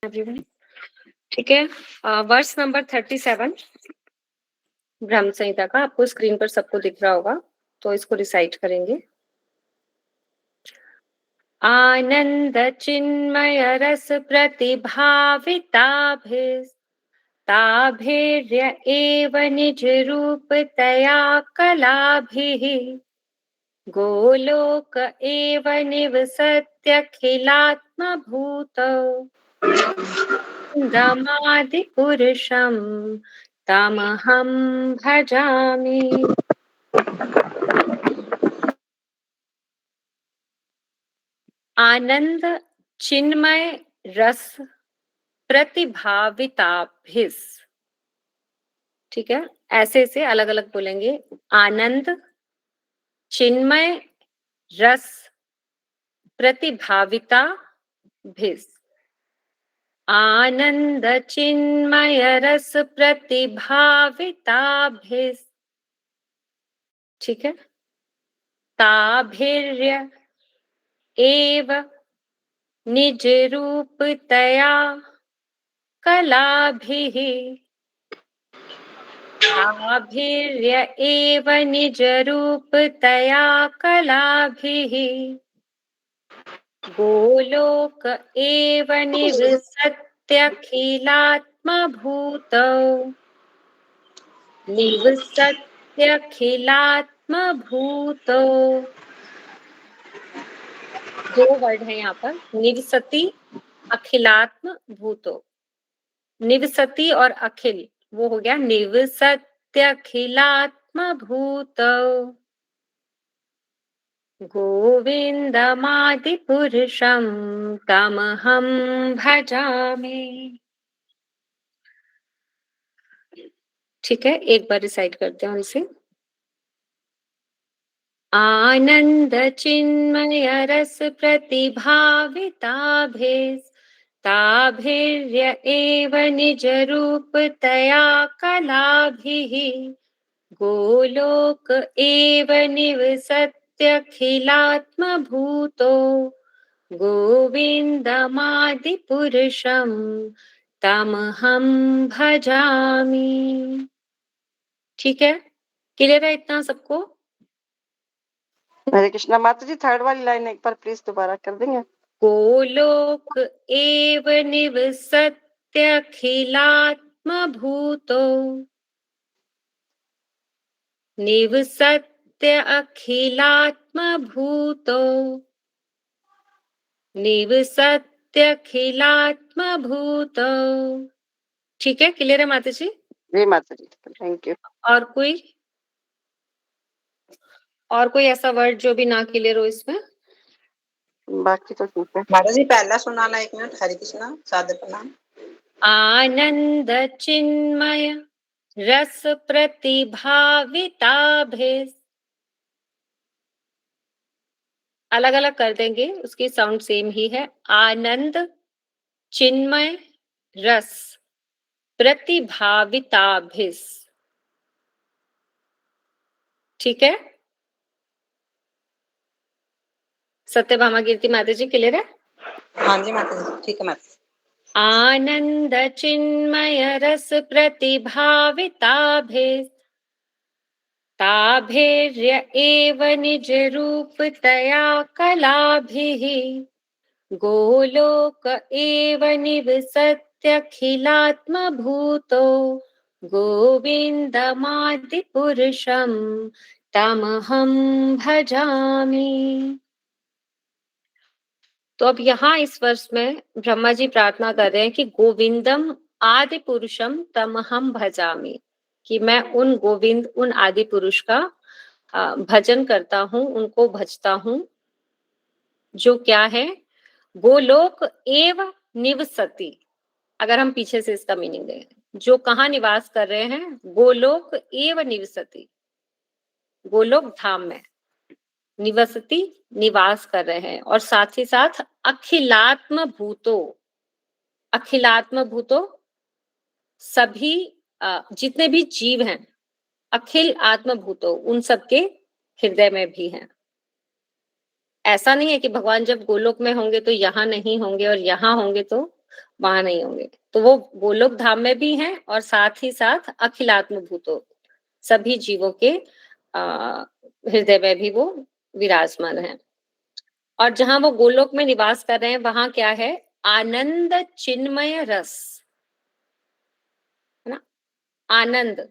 Everyone. ठीक है, verse number 37 ब्रह्म संहिता का आपको स्क्रीन पर सबको दिख रहा होगा, तो इसको रिसाइट करेंगे। आनंद चिन्मय रस प्रतिभाविताभिस्ताभिर्य एव निज रूपतया कलाभिः गोलोक एव निवसत्यखिलात्मभूतौ दमादिपुरुषं तमहं भजामि। आनंद चिन्मय रस प्रतिभाविताभिस। ठीक है, ऐसे से अलग अलग बोलेंगे। आनंद चिन्मय रस प्रतिभाविता भिस। आनंद चिन्मय रस प्रतिभाविताभिस। ठीक है, ताभिर्य एव निज रूपतया कलाभिः ताभिर्य एव निज रूपतया कलाभिः गोलोक एव निवसत्यखिलात्मभूतौ निवसत्यखिलात्मभूतौ। दो वर्ड है यहाँ पर, निवसति अखिलात्म भूतो। निवसति और अखिल वो हो गया निवसत्यखिलात्म भूतो गोविंदमादिपुरुषं तमहं भजामि। ठीक है, एक बार रिसाइट करते हैं इसे। आनंद चिन्मय रस प्रतिभाविताभिस् ताभिर्य एव निज रूपतया कलाभिः गोलोक एव निवसत्यखिलात्मभूतो गोविंदमादिपुरुषं तमहं भजामि। ठीक है, क्लियर है इतना सबको? हरे कृष्णा। माता जी थर्ड वाली लाइन एक बार प्लीज दोबारा कर देंगे? गोलोक एव निवसत्यखिलात्मभूतो निवसत्य अखिलात्मभूतो निवसत्यखिलात्मभूतो। ठीक है, क्लियर है माता जी? जी माता जी, थैंक यू। और कोई ऐसा वर्ड जो भी ना क्लियर हो इसमें? बाकी तो ठीक है माता जी। पहला सुनाना 1 मिनट। हरे कृष्णा, सादर प्रणाम। आनंद चिन्मय रस प्रतिभाविताभिस। अलग अलग कर देंगे, उसकी साउंड सेम ही है। आनंद चिन्मय रस प्रतिभाविताभिस। ठीक है, सत्यभामा कीर्ति माता जी क्लियर है? हाँ जी माता जी, ठीक है माता जी। आनंद चिन्मय रस प्रतिभाविताभिस ताभिर्य एव निज रूपतया कलाभिः गोलोक एव निवसत्यखिलात्मभूतो गोविंदमादिपुरुषं तमहं भजामि। तो अब यहाँ इस वर्ष में ब्रह्मा जी प्रार्थना कर रहे हैं कि गोविंदम आदि पुरुषम तमहम भजामि, कि मैं उन गोविंद उन आदि पुरुष का भजन करता हूँ, उनको भजता हूँ, जो क्या है गोलोक एव निवसति। अगर हम पीछे से इसका मीनिंग दें, जो कहाँ निवास कर रहे हैं, गोलोक एव निवसति, गोलोक धाम में निवसति निवास कर रहे हैं, और साथ ही साथ अखिलात्म भूतो, अखिलात्म भूतो सभी जितने भी जीव हैं, अखिल आत्म भूतो उन सबके हृदय में भी हैं। ऐसा नहीं है कि भगवान जब गोलोक में होंगे तो यहाँ नहीं होंगे और यहाँ होंगे तो वहां नहीं होंगे। तो वो गोलोक धाम में भी हैं और साथ ही साथ अखिलात्म भूतों सभी जीवों के हृदय में भी वो विराजमान है। और जहां वो गोलोक में निवास कर रहे हैं वहां क्या है, आनंद चिन्मय रस, है ना। आनंद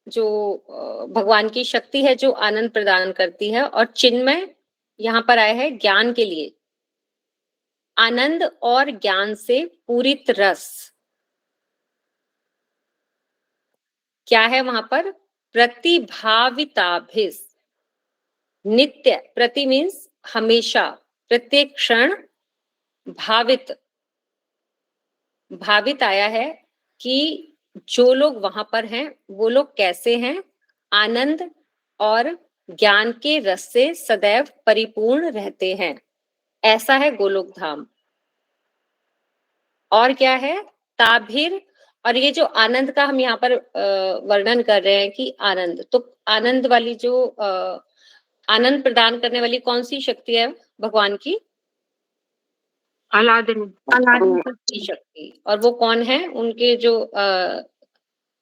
जो भगवान की शक्ति है जो आनंद प्रदान करती है, और चिन्मय यहाँ पर आया है ज्ञान के लिए, आनंद और ज्ञान से पूरित रस क्या है वहां पर, प्रतिभाविताभिस, नित्य, प्रति मीन्स हमेशा, प्रत्येक क्षण, भावित, भावित आया है कि जो लोग वहां पर हैं वो लोग कैसे हैं, आनंद और ज्ञान के रस से सदैव परिपूर्ण रहते हैं, ऐसा है गोलोक धाम। और क्या है, ताभिर, और ये जो आनंद का हम यहाँ पर वर्णन कर रहे हैं कि आनंद, तो आनंद वाली जो आनंद प्रदान करने वाली कौन सी शक्ति है भगवान की, की शक्ति। और वो कौन है, उनके जो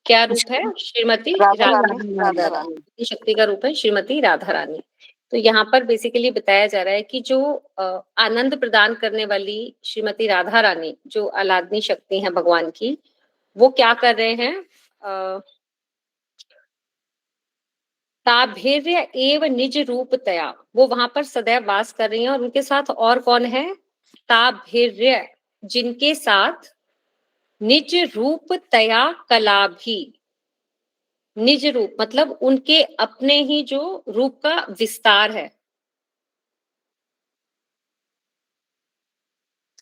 क्या रूप है, श्रीमती राधा राधा रानी, राधा रानी। की शक्ति का रूप है श्रीमती राधा रानी। तो यहाँ पर बेसिकली बताया जा रहा है कि जो आनंद प्रदान करने वाली श्रीमती राधा रानी जो आह्लादनी शक्ति है भगवान की, वो क्या कर रहे हैं, ताभिर्य एव निज रूपतया, वो वहां पर सदैव वास कर रही हैं। और उनके साथ और कौन है, ताभिर्य, जिनके साथ निज रूपतया कला भी, निज रूप मतलब उनके अपने ही जो रूप का विस्तार है।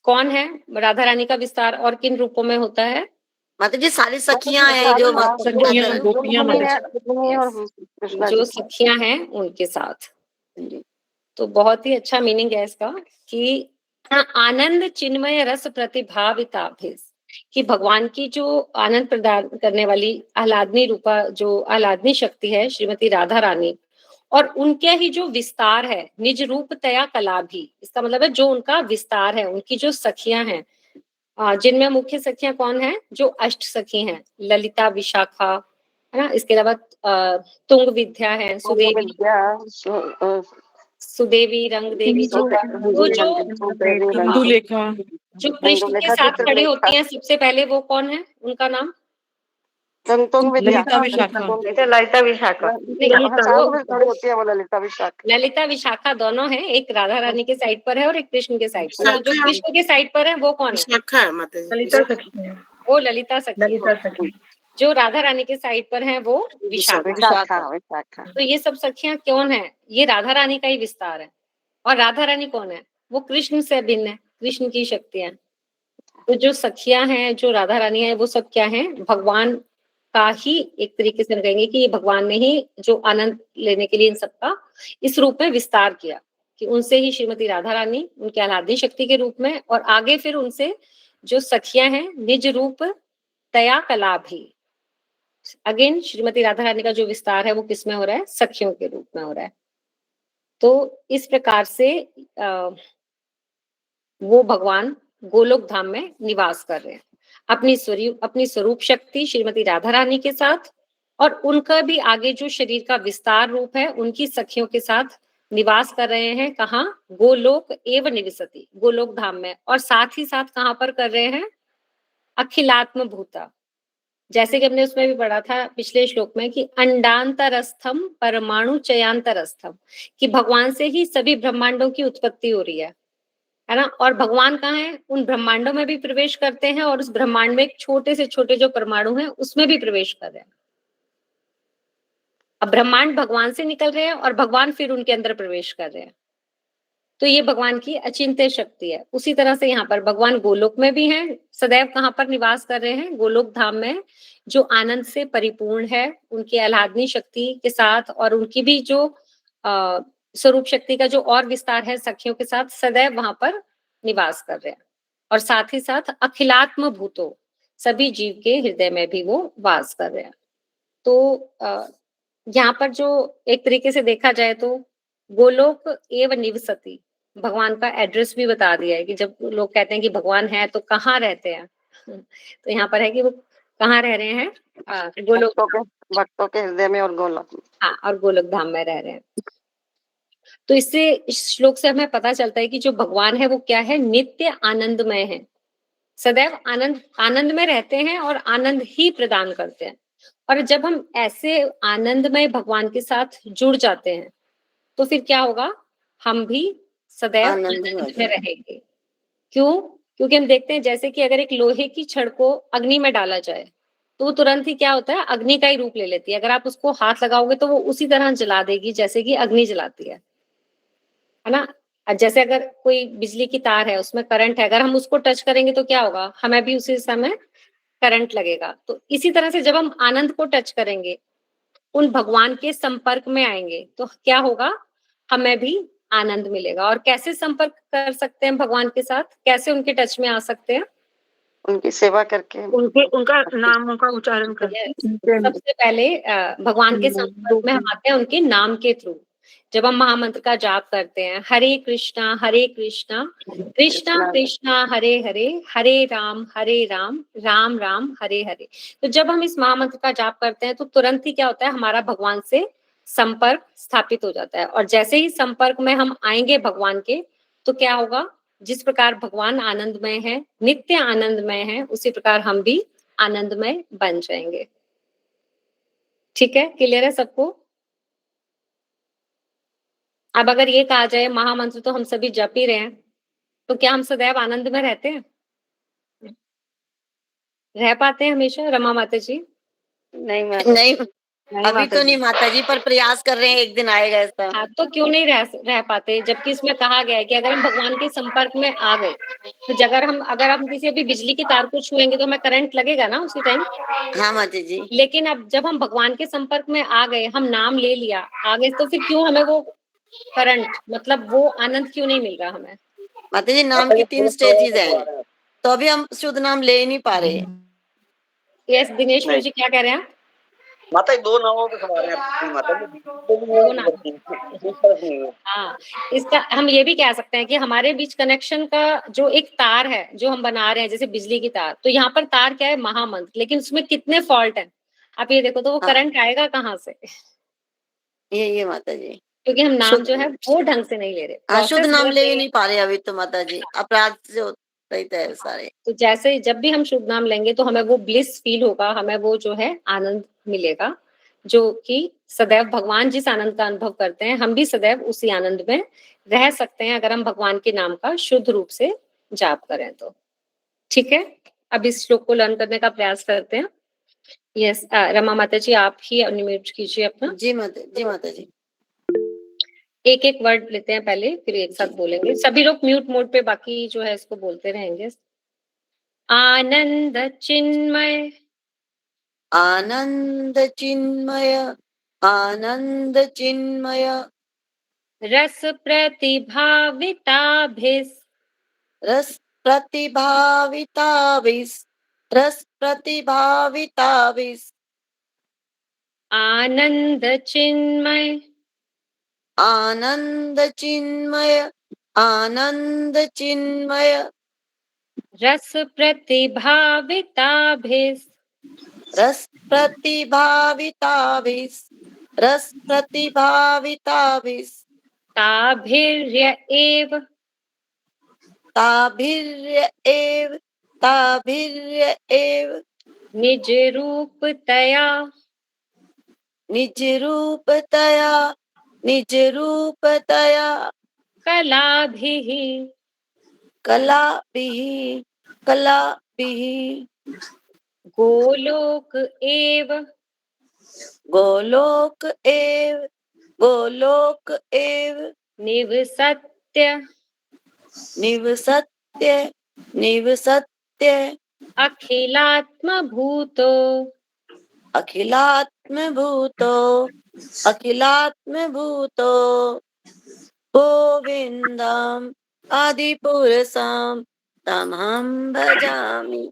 कौन है राधा रानी का विस्तार और किन रूपों में होता है, माता जी सारी सखियां हैं जो जो सखियां हैं उनके साथ। तो बहुत ही अच्छा मीनिंग है इसका कि आनंद चिन्मय रस प्रतिभाविताभिस, कि भगवान की जो आनंद प्रदान करने वाली आह्लादनी रूपा जो आह्लादनी शक्ति है श्रीमती राधा रानी, और उनके ही जो विस्तार है निज रूप तया कला भी, इसका मतलब है जो उनका विस्तार है, उनकी जो सखियां हैं, जिनमें मुख्य सखियां कौन है, जो अष्ट सखी हैं, ललिता विशाखा, है ना। इसके अलावा तुंग विद्या है, सुदेवी, सुदेवी, रंग देवी, वो जो कृष्ण के साथ खड़ी होती हैं सबसे पहले, वो कौन है, उनका नाम, ललिता विशाखा। ललिता विशाखा दोनों हैं, एक राधा रानी के साइड पर है और एक कृष्ण के साइड पर है। जो कृष्ण के साइड पर है वो कौन है, वो ललिता सखी। जो राधा रानी के साइड पर है वो विशाखा। तो ये सब सखियां कौन है, ये राधा रानी का ही विस्तार है। और राधा रानी कौन है, वो कृष्ण से भिन्न है, कृष्ण की शक्तियां। तो जो सखियां हैं, जो राधा रानी है, वो सब क्या है, भगवान का ही, एक तरीके से हम कहेंगे कि ये भगवान ने ही जो आनंद लेने के लिए इन सबका इस रूप में विस्तार किया, कि उनसे ही श्रीमती राधा रानी उनके आह्लादनी शक्ति के रूप में, और आगे फिर उनसे जो सखियां हैं निज रूप तया कला भी, अगेन श्रीमती राधा रानी का जो विस्तार है वो किस में हो रहा है, सखियों के रूप में हो रहा है। तो इस प्रकार से वो भगवान गोलोक धाम में निवास कर रहे हैं अपनी स्वरूप शक्ति श्रीमती राधा रानी के साथ, और उनका भी आगे जो शरीर का विस्तार रूप है उनकी सखियों के साथ निवास कर रहे हैं। कहाँ, गोलोक एव निवसति, गोलोक धाम में। और साथ ही साथ कहाँ पर कर रहे हैं, अखिलात्म भूता, जैसे कि हमने उसमें भी पढ़ा था पिछले श्लोक में कि अंडांतरस्थम परमाणु चयांतरस्थम, कि भगवान से ही सभी ब्रह्मांडों की उत्पत्ति हो रही है ना। और भगवान कहाँ है, उन ब्रह्मांडों में भी प्रवेश करते हैं, और उस ब्रह्मांड में एक छोटे से छोटे जो परमाणु हैं उसमें भी प्रवेश कर रहे हैं। अब ब्रह्मांड भगवान से निकल रहे हैं और भगवान फिर उनके अंदर प्रवेश कर रहे हैं। तो ये भगवान की अचिंत्य शक्ति है। उसी तरह से यहाँ पर भगवान गोलोक में भी हैं, सदैव कहाँ पर निवास कर रहे हैं, गोलोक धाम में, जो आनंद से परिपूर्ण है, उनकी आह्लादनी शक्ति के साथ, और उनकी भी जो स्वरूप शक्ति का जो और विस्तार है सखियों के साथ, सदैव वहां पर निवास कर रहे हैं। और साथ ही साथ अखिलात्म भूतों, सभी जीव के हृदय में भी वो वास कर रहे हैं। तो यहाँ पर जो एक तरीके से देखा जाए तो गोलोक एव निवसति, भगवान का एड्रेस भी बता दिया है कि जब लोग कहते हैं कि भगवान है तो कहाँ रहते हैं तो यहाँ पर है कि वो कहाँ रह रहे हैं, गोलोक, भक्तों के हृदय में और गोलोक में। हाँ, और गोलोक धाम में रह रहे हैं। तो इससे इस श्लोक से हमें पता चलता है कि जो भगवान है वो क्या है, नित्य आनंदमय है, सदैव आनंद आनंद में रहते हैं और आनंद ही प्रदान करते हैं। और जब हम ऐसे आनंदमय भगवान के साथ जुड़ जाते हैं तो फिर क्या होगा, हम भी सदैव आनंद में आनंद हो में जाए। रहेंगे। क्यों? क्योंकि हम देखते हैं जैसे कि अगर एक लोहे की छड़ को अग्नि में डाला जाए तो वो तुरंत ही क्या होता है, अग्नि का ही रूप ले लेती है। अगर आप उसको हाथ लगाओगे तो वो उसी तरह जला देगी जैसे कि अग्नि जलाती है ना। जैसे अगर कोई बिजली की तार है, उसमें करंट है, अगर हम उसको टच करेंगे तो क्या होगा, हमें भी उसी समय करंट लगेगा। तो इसी तरह से जब हम आनंद को टच करेंगे, उन भगवान के संपर्क में आएंगे तो क्या होगा, हमें भी आनंद मिलेगा। और कैसे संपर्क कर सकते हैं भगवान के साथ, कैसे उनके टच में आ सकते हैं? उनकी सेवा करके, उनका नामों का उच्चारण करके। Yes. सबसे पहले भगवान के संपर्क में हम आते हैं उनके नाम के थ्रू। जब हम महामंत्र का जाप करते हैं, हरे कृष्णा कृष्णा कृष्णा हरे हरे, हरे राम राम राम हरे हरे। तो जब हम इस महामंत्र का जाप करते हैं तो तुरंत ही क्या होता है, हमारा भगवान से संपर्क स्थापित हो जाता है। और जैसे ही संपर्क में हम आएंगे भगवान के, तो क्या होगा, जिस प्रकार भगवान आनंदमय है, नित्य आनंदमय है, उसी प्रकार हम भी आनंदमय बन जाएंगे। ठीक है, क्लियर है सबको? अब अगर ये कहा जाए महामंत्र तो हम सभी जप ही रहे हैं, तो क्या हम सदैव आनंद में रहते हैं, रह पाते हैं हमेशा, रमा माता जी? नहीं माता नहीं, अभी माता तो जी। नहीं माता जी, पर प्रयास कर रहे हैं, एक दिन आएगा ऐसा। हाँ, तो क्यों नहीं रह पाते, जबकि इसमें कहा गया है कि अगर हम भगवान के संपर्क में आ गए तो अगर हम किसी भी बिजली की तार को छुएंगे तो हमें करंट लगेगा ना उसी टाइम। हाँ माता जी। लेकिन अब जब हम भगवान के संपर्क में आ गए, हम नाम ले लिया, आ गए, तो फिर क्यों हमें वो करंट, मतलब वो आनंद क्यों नहीं मिल रहा हमें? माता जी, नाम की 3 स्टेजेस हैं, तो अभी हम शुद्ध नाम ले नहीं पा रहे। यस, दिनेश जी क्या कह रहे हैं? माता जी 2 नामों पे सवार हैं अपनी माता जी। वो ना, हाँ, इसका हम ये भी कह सकते हैं कि हमारे बीच कनेक्शन का जो एक तार है जो हम बना रहे हैं, जैसे बिजली की तार, तो यहाँ पर तार क्या है, महामंत्र, लेकिन उसमें कितने फॉल्ट हैं आप ये देखो, तो वो हाँ। करंट आएगा कहाँ से? ये माता जी, क्योंकि हम नाम शुद्ध जो है वो ढंग से नहीं ले रहे, हाँ, शुद्ध प्रोसेस नाम गलत ले नहीं ही है। नहीं पा रहे अभी तो माता जी, अपराध से रहते हैं सारे। तो जैसे जब भी हम शुभ नाम लेंगे तो हमें वो ब्लिस फील होगा, हमें वो जो है आनंद मिलेगा, जो कि सदैव भगवान जिस आनंद का अनुभव करते हैं, हम भी सदैव उसी आनंद में रह सकते हैं अगर हम भगवान के नाम का शुद्ध रूप से जाप करें तो। ठीक है, अब इस श्लोक को लर्न करने का प्रयास करते हैं। यस, रमा माता जी आप ही अनम्यूट कीजिए अपना। जी माता जी। एक एक वर्ड लेते हैं पहले, फिर एक साथ बोलेंगे सभी लोग म्यूट मोड पे, बाकी जो है इसको बोलते रहेंगे। आनंद चिन्मय, आनंद चिन्मय, आनंद चिन्मय, रस प्रतिभाविताभिस, रस प्रतिभाविताभिस, रस प्रतिभाविताभिस, आनंद चिन्मय, आनंद चिन्मय, आनंद चिन्मय, रस प्रतिभाविताभिस, रस प्रतिभाविताभिस, रस प्रतिभाविताभिस, ताभिर्य एव, ताभिर्य एव निज रूपतया, निज रूपतया कलाभिः, कलाभिः गोलोक एव, गोलोक एव निवसत्य, निवसत्य अखिलात्मभूतो, अखिलात्मभूतो गोविन्दम् आदिपुरुषं तमहं भजामि।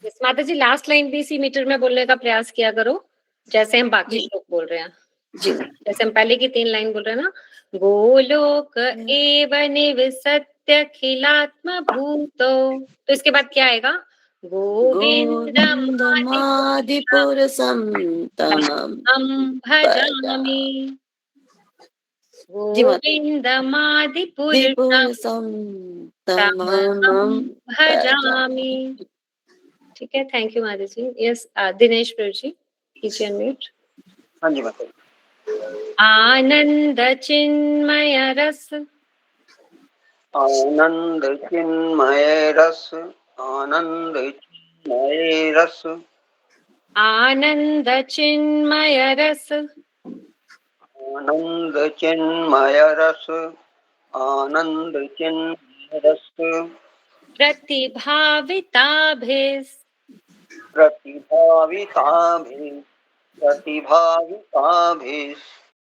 इस माता जी लास्ट लाइन भी इसी मीटर में बोलने का प्रयास किया करो, जैसे हम बाकी श्लोक बोल रहे हैं। जी जैसे हम पहले की 3 लाइन बोल रहे हैं ना, गोलोक एव निवसत्यखिलात्म भूतो। तो इसके बाद क्या आएगा? गोविन्दमादिपुरुषं तमं भजामि। जी माता गोविन्दमादिपुरुषं दिपुरुषं तमहं तमं भजामि। ठीक है, थैंक यू माता जी। यस, दिनेश प्रभु जी, कीजिए अनम्यूट। हाँ जी माता जी। आनंद चिन्मय रस, आनंद चिन्मय रस, आनंद चिन्मय रस, आनंद चिन्मय रस, आनंद चिन्मय रस, आनंद चिन्मय रस, प्रतिभाविताभिस्, प्रतिभाविताभिः, प्रतिभाविताभिः,